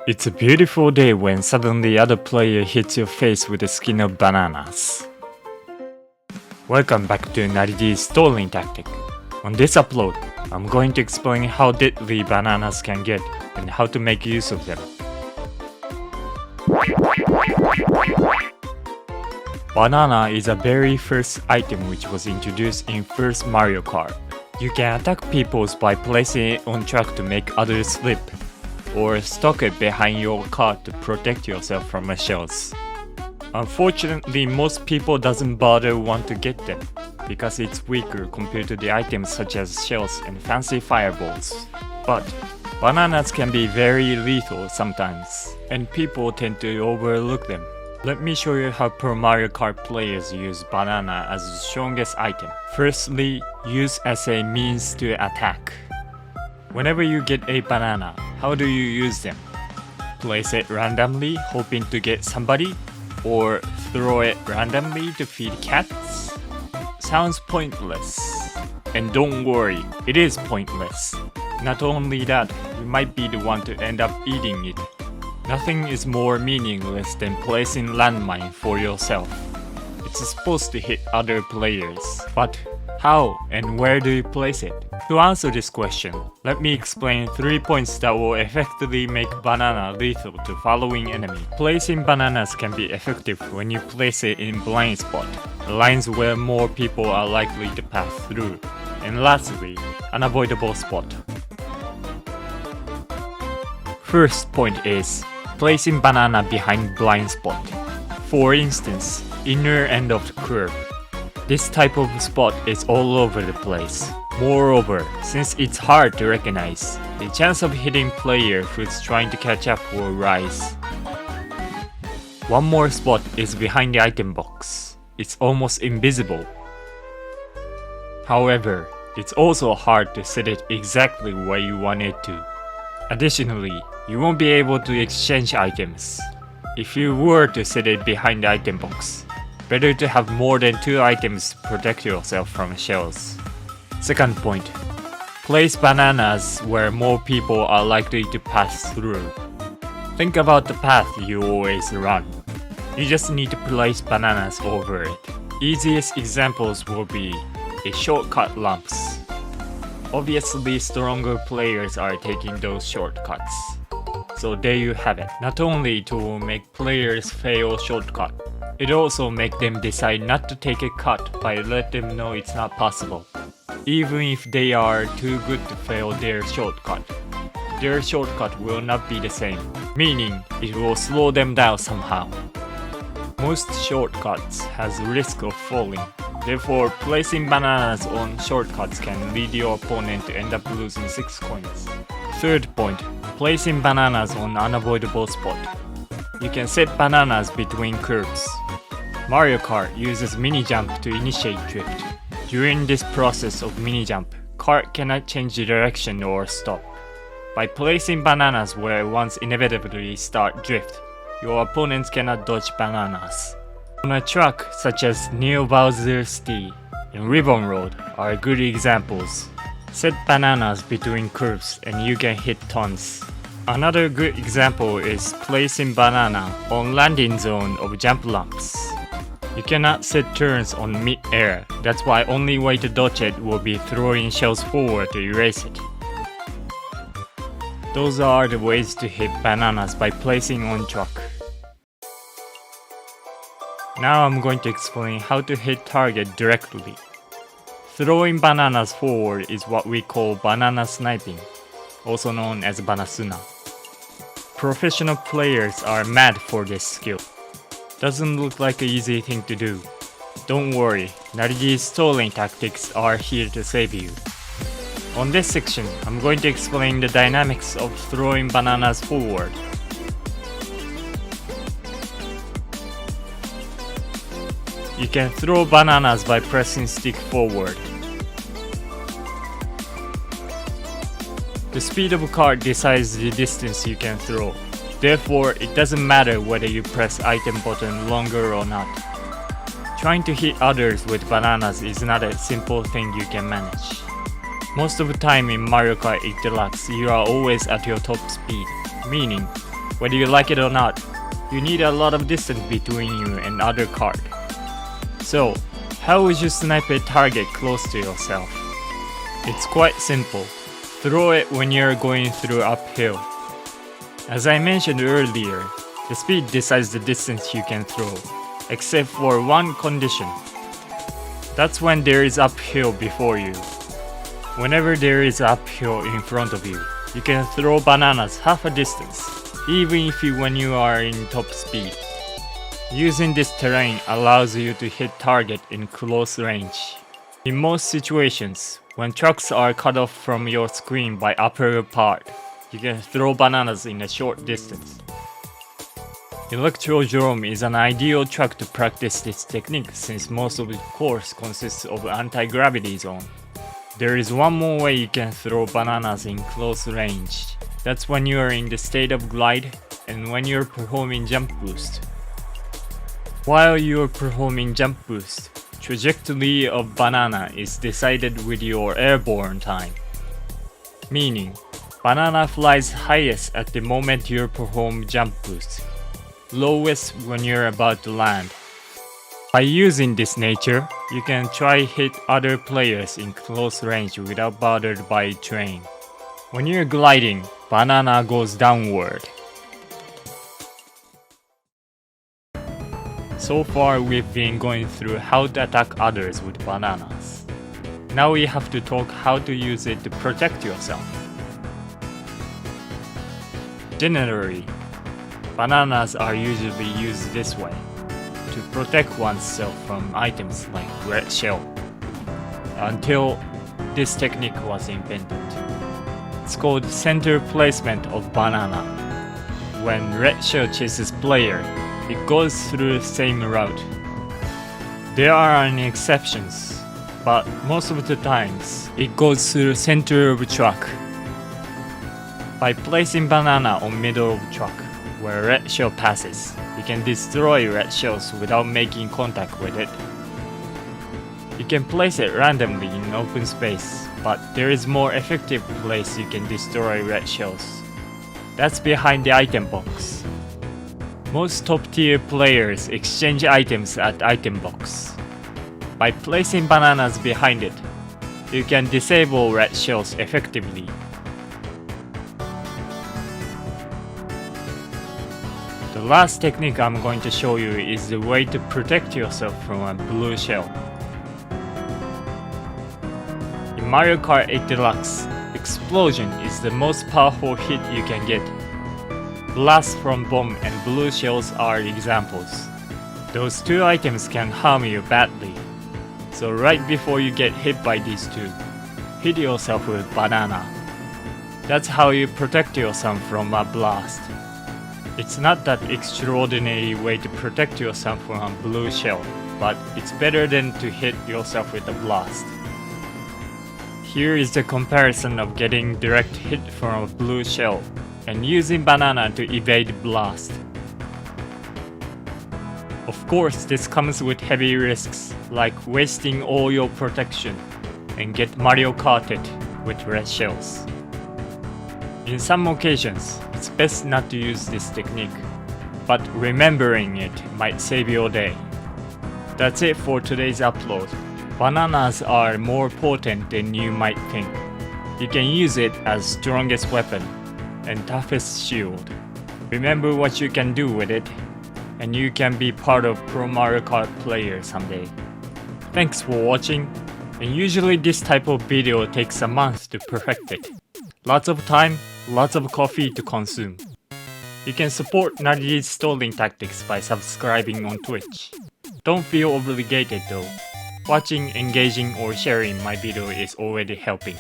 It's a beautiful day when suddenly other player hits your face with the skin of bananas. Welcome back to Nariji's stalling tactic. On this upload, I'm going to explain how deadly bananas can get and how to make use of them. Banana is a very first item which was introduced in first Mario Kart. You can attack people by placing it on track to make others slip, or stock it behind your car to protect yourself from shells. Unfortunately, most people doesn't bother want to get them, because it's weaker compared to the items such as shells and fancy fireballs. But bananas can be very lethal sometimes, and people tend to overlook them. Let me show you how Pro Mario Kart players use banana as the strongest item. Firstly, use as a means to attack. Whenever you get a banana, how do you use them? Place it randomly, hoping to get somebody? Or throw it randomly to feed cats? Sounds pointless. And don't worry, it is pointless. Not only that, you might be the one to end up eating it. Nothing is more meaningless than placing landmine for yourself. It's supposed to hit other players, but how and where do you place it? To answer this question, let me explain 3 points that will effectively make banana lethal to following enemy. Placing bananas can be effective when you place it in blind spot, lines where more people are likely to pass through. And lastly, unavoidable spot. First point is placing banana behind blind spot. For instance, inner end of the curve. This type of spot is all over the place. Moreover, since it's hard to recognize, the chance of hitting player who's trying to catch up will rise. One more spot is behind the item box. It's almost invisible. However, it's also hard to set it exactly where you want it to. Additionally, you won't be able to exchange items. If you were to set it behind the item box, better to have more than 2 items to protect yourself from shells. Second point, place bananas where more people are likely to pass through. Think about the path you always run. You just need to place bananas over it. Easiest examples will be a shortcut lumps. Obviously, stronger players are taking those shortcuts. So there you have it. Not only it will make players fail shortcut, it also make them decide not to take a cut by let them know it's not possible. Even if they are too good to fail their shortcut will not be the same, meaning it will slow them down somehow. Most shortcuts has risk of falling. Therefore, placing bananas on shortcuts can lead your opponent to end up losing 6 coins. Third point, placing bananas on unavoidable spot. You can set bananas between curves. Mario Kart uses mini jump to initiate drift. During this process of mini jump, Kart cannot change the direction or stop. By placing bananas where ones inevitably start drift, your opponents cannot dodge bananas. On a track such as Neo Bowser's T and Ribbon Road are good examples. Set bananas between curves and you can hit tons. Another good example is placing banana on landing zone of jump lumps. You cannot set turns on mid-air, that's why only way to dodge it will be throwing shells forward to erase it. Those are the ways to hit bananas by placing on track. Now I'm going to explain how to hit target directly. Throwing bananas forward is what we call banana sniping, also known as banasuna. Professional players are mad for this skill. Doesn't look like an easy thing to do. Don't worry, Nariji's stalling tactics are here to save you. On this section, I'm going to explain the dynamics of throwing bananas forward. You can throw bananas by pressing stick forward. The speed of a card decides the distance you can throw. Therefore, it doesn't matter whether you press item button longer or not. Trying to hit others with bananas is not a simple thing you can manage. Most of the time in Mario Kart 8 Deluxe, you are always at your top speed, meaning Whether you like it or not, you need a lot of distance between you and other card. So, how would you snipe a target close to yourself? It's quite simple. Throw it when you're going through uphill. As I mentioned earlier, the speed decides the distance you can throw, except for one condition. That's when there is uphill before you. Whenever there is uphill in front of you, you can throw bananas half a distance, even when you are in top speed. Using this terrain allows you to hit target in close range. In most situations, when trucks are cut off from your screen by upper part, you can throw bananas in a short distance. Electrodrome is an ideal track to practice this technique since most of the course consists of anti-gravity zone. There is one more way you can throw bananas in close range. That's when you are in the state of glide and when you're performing jump boost. While you're performing jump boost, trajectory of banana is decided with your airborne time. Meaning, banana flies highest at the moment you perform jump boost, lowest when you're about to land. By using this nature, you can try hit other players in close range without bothered by terrain. When you're gliding, banana goes downward. So far we've been going through how to attack others with bananas. Now we have to talk how to use it to protect yourself. Generally, bananas are usually used this way, to protect oneself from items like red shell, until this technique was invented. It's called center placement of banana. When red shell chases player, it goes through the same route. There are exceptions, but most of the times it goes through the center of the truck. By placing banana on middle of truck where red shell passes, you can destroy red shells without making contact with it. You can place it randomly in open space, but there is more effective place you can destroy red shells. That's behind the item box. Most top tier players exchange items at item box. By placing bananas behind it, you can disable red shells effectively. The last technique I'm going to show you is the way to protect yourself from a blue shell. In Mario Kart 8 Deluxe, explosion is the most powerful hit you can get. Blast from bomb and blue shells are examples. Those two items can harm you badly. So right before you get hit by these two, hit yourself with banana. That's how you protect yourself from a blast. It's not that extraordinary way to protect yourself from a blue shell, but it's better than to hit yourself with a blast. Here is the comparison of getting direct hit from a blue shell and using banana to evade blast. Of course, this comes with heavy risks, like wasting all your protection and get Mario Karted with red shells. In some occasions, it's best not to use this technique, but remembering it might save your day. That's it for today's upload. Bananas are more potent than you might think. You can use it as strongest weapon and toughest shield. Remember what you can do with it, and you can be part of Pro Mario Kart player someday. Thanks for watching, and usually this type of video takes a month to perfect it. Lots of time, lots of coffee to consume. You can support Nadi's stalling tactics by subscribing on Twitch. Don't feel obligated though. Watching, engaging, or sharing my video is already helping.